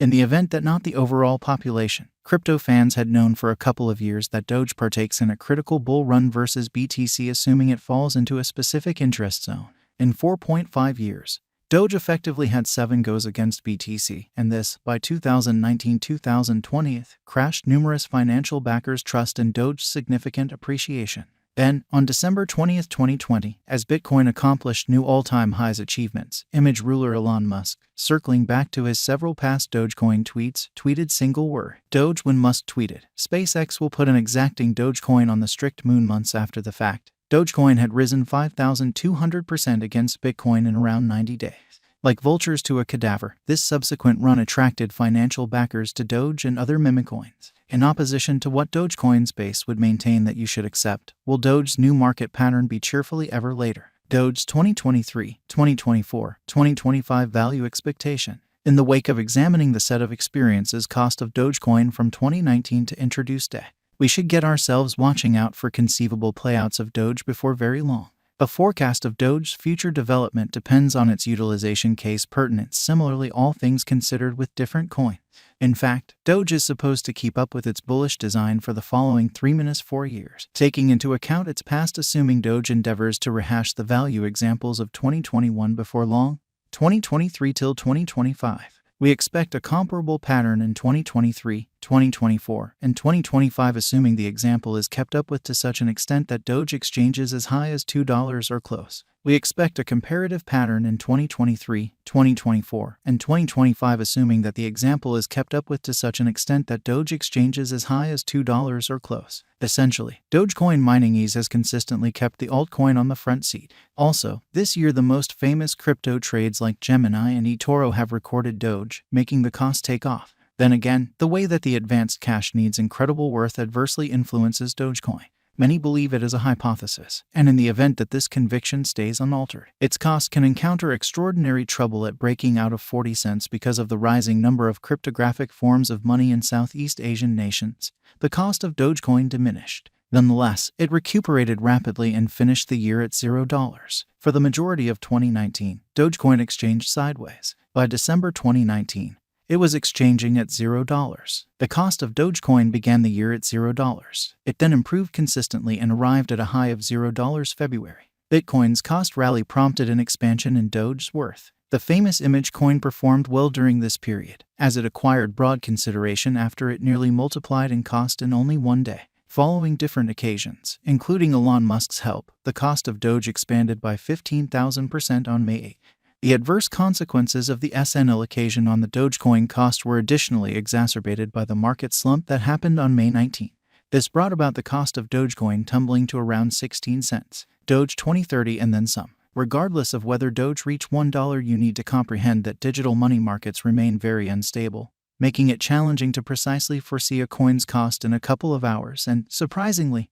In the event that not the overall population, crypto fans had known for a couple of years that Doge partakes in a critical bull run versus BTC, assuming it falls into a specific interest zone. In 4.5 years, Doge effectively had 7 goes against BTC, and this, by 2019-2020, crashed numerous financial backers' trust in Doge's significant appreciation. Then, on December 20, 2020, as Bitcoin accomplished new all-time highs achievements, image ruler Elon Musk, circling back to his several past Dogecoin tweets, tweeted single word, Doge. When Musk tweeted, SpaceX will put an exacting Dogecoin on the strict moon months after the fact, Dogecoin had risen 5,200% against Bitcoin in around 90 days. Like vultures to a cadaver, this subsequent run attracted financial backers to Doge and other meme coins. In opposition to what Dogecoin's base would maintain that you should accept, will Doge's new market pattern be cheerfully ever later? Doge's 2023, 2024, 2025 value expectation. In the wake of examining the set of experiences cost of Dogecoin from 2019 to introduce day, we should get ourselves watching out for conceivable playouts of Doge before very long. A forecast of Doge's future development depends on its utilization case pertinence, similarly all things considered with different coins. In fact, Doge is supposed to keep up with its bullish design for the following 3-4 years, taking into account its past, assuming Doge endeavors to rehash the value examples of 2021 before long, 2023 till 2025. We expect a comparable pattern in 2023, 2024, and 2025, assuming the example is kept up with to such an extent that Doge exchanges as high as $2 or close. We expect a comparative pattern in 2023, 2024, and 2025, assuming that the example is kept up with to such an extent that Doge exchanges as high as $2 or close. Essentially, Dogecoin mining ease has consistently kept the altcoin on the front seat. Also, this year the most famous crypto trades like Gemini and eToro have recorded Doge, making the cost take off. Then again, the way that the advanced cash needs incredible worth adversely influences Dogecoin. Many believe it is a hypothesis, and in the event that this conviction stays unaltered, its cost can encounter extraordinary trouble at breaking out of 40 cents because of the rising number of cryptographic forms of money in Southeast Asian nations. The cost of Dogecoin diminished. Nonetheless, it recuperated rapidly and finished the year at $0. For the majority of 2019, Dogecoin exchanged sideways. By December 2019, it was exchanging at $0. The cost of Dogecoin began the year at $0. It then improved consistently and arrived at a high of $0 February. Bitcoin's cost rally prompted an expansion in Doge's worth. The famous image coin performed well during this period, as it acquired broad consideration after it nearly multiplied in cost in only one day. Following different occasions, including Elon Musk's help, the cost of Doge expanded by 15,000% on May 8. The adverse consequences of the SNL occasion on the Dogecoin cost were additionally exacerbated by the market slump that happened on May 19. This brought about the cost of Dogecoin tumbling to around 16 cents, Doge 2030 and then some. Regardless of whether Doge reached $1, you need to comprehend that digital money markets remain very unstable, making it challenging to precisely foresee a coin's cost in a couple of hours and, surprisingly,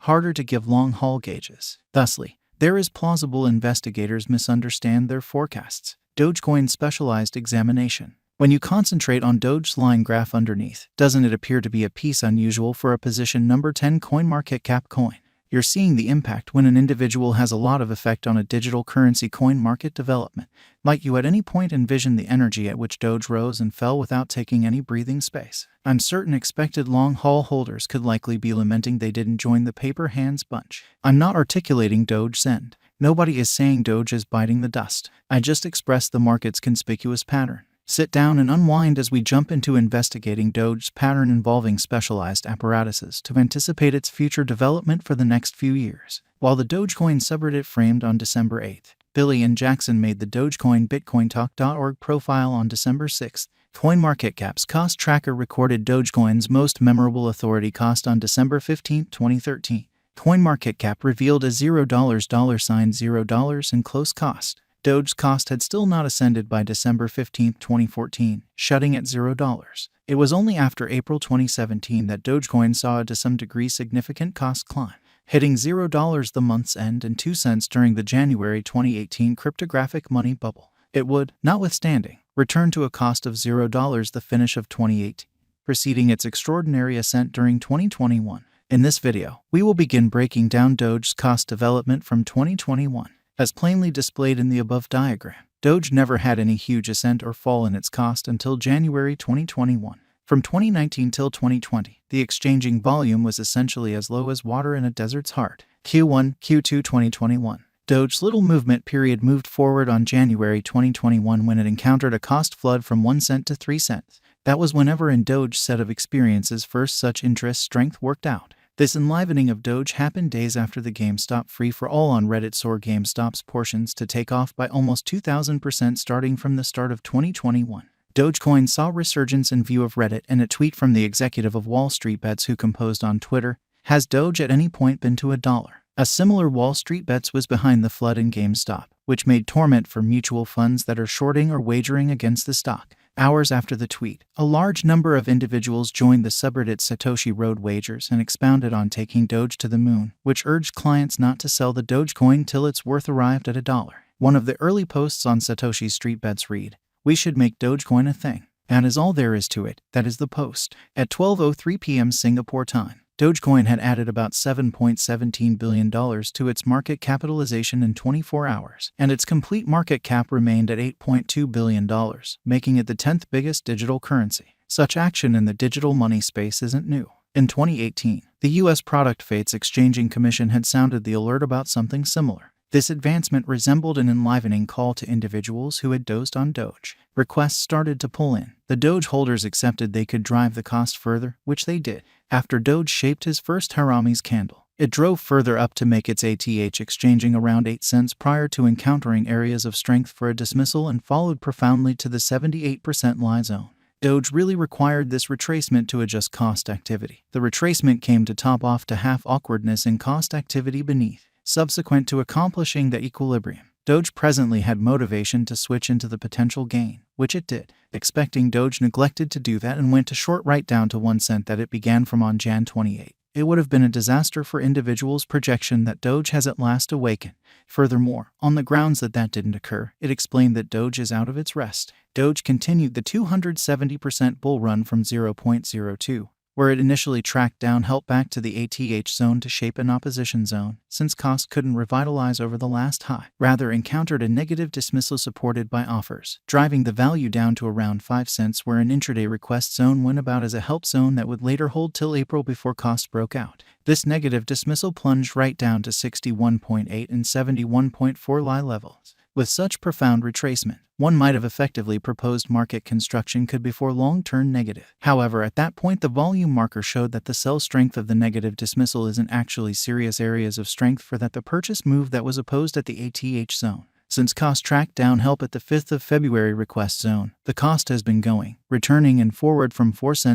harder to give long-haul gauges. Thusly, there is plausible investigators misunderstand their forecasts. Dogecoin specialized examination. When you concentrate on Doge's line graph underneath, doesn't it appear to be a piece unusual for a position number 10 CoinMarketCap coin? You're seeing the impact when an individual has a lot of effect on a digital currency coin market development. Might you at any point envision the energy at which Doge rose and fell without taking any breathing space? I'm certain expected long-haul holders could likely be lamenting they didn't join the paper hands bunch. I'm not articulating Doge's end. Nobody is saying Doge is biting the dust. I just expressed the market's conspicuous pattern. Sit down and unwind as we jump into investigating Doge's pattern involving specialized apparatuses to anticipate its future development for the next few years. While the Dogecoin subreddit framed on December 8, Billy and Jackson made the Dogecoin BitcoinTalk.org profile on December 6. CoinMarketCap's cost tracker recorded Dogecoin's most memorable authority cost on December 15, 2013. CoinMarketCap revealed a $0 in close cost. Doge's cost had still not ascended by December 15, 2014, shutting at $0. It was only after April 2017 that Dogecoin saw a to some degree significant cost climb, hitting $0 the month's end and 2 cents during the January 2018 cryptographic money bubble. It would, notwithstanding, return to a cost of $0 the finish of 2018, preceding its extraordinary ascent during 2021. In this video, we will begin breaking down Doge's cost development from 2021. As plainly displayed in the above diagram, Doge never had any huge ascent or fall in its cost until January 2021. From 2019 till 2020, the exchanging volume was essentially as low as water in a desert's heart. Q1, Q2 2021. Doge's little movement period moved forward on January 2021 when it encountered a cost flood from 1 cent to 3 cents. That was whenever in Doge's set of experiences first such interest strength worked out. This enlivening of Doge happened days after the GameStop free-for-all on Reddit saw GameStop's portions to take off by almost 2,000% starting from the start of 2021. Dogecoin saw resurgence in view of Reddit and a tweet from the executive of Wall Street Bets who composed on Twitter, "Has Doge at any point been to $1?" A similar Wall Street Bets was behind the flood in GameStop, which made torment for mutual funds that are shorting or wagering against the stock. Hours after the tweet, a large number of individuals joined the subreddit Satoshi Road Wagers and expounded on taking Doge to the moon, which urged clients not to sell the Dogecoin till its worth arrived at $1. One of the early posts on Satoshi Street Bets read, "We should make Dogecoin a thing. That is all there is to it." That is the post. At 12:03 p.m. Singapore time, Dogecoin had added about $7.17 billion to its market capitalization in 24 hours, and its complete market cap remained at $8.2 billion, making it the 10th biggest digital currency. Such action in the digital money space isn't new. In 2018, the U.S. Product Fates Exchanging Commission had sounded the alert about something similar. This advancement resembled an enlivening call to individuals who had dozed on Doge. Requests started to pull in. The Doge holders accepted they could drive the cost further, which they did. After Doge shaped his first Harami's candle, it drove further up to make its ATH exchanging around 8 cents prior to encountering areas of strength for a dismissal and followed profoundly to the 78% lie zone. Doge really required this retracement to adjust cost activity. The retracement came to top off to half awkwardness in cost activity beneath. Subsequent to accomplishing the equilibrium, Doge presently had motivation to switch into the potential gain, which it did. Expecting Doge neglected to do that and went to short right down to 1 cent that it began from on Jan 28. It would have been a disaster for individuals' projection that Doge has at last awakened. Furthermore, on the grounds that didn't occur, it explained that Doge is out of its rest. Doge continued the 270% bull run from 0.02. Where it initially tracked down help back to the ATH zone to shape an opposition zone, since cost couldn't revitalize over the last high. Rather encountered a negative dismissal supported by offers, driving the value down to around 5 cents where an intraday request zone went about as a help zone that would later hold till April before cost broke out. This negative dismissal plunged right down to 61.8 and 71.4 lie levels. With such profound retracement, one might have effectively proposed market construction could before long turn negative. However, at that point the volume marker showed that the sell strength of the negative dismissal isn't actually serious areas of strength for that the purchase move that was opposed at the ATH zone. Since cost tracked down help at the 5th of February request zone, the cost has been going, returning and forward from 4 cents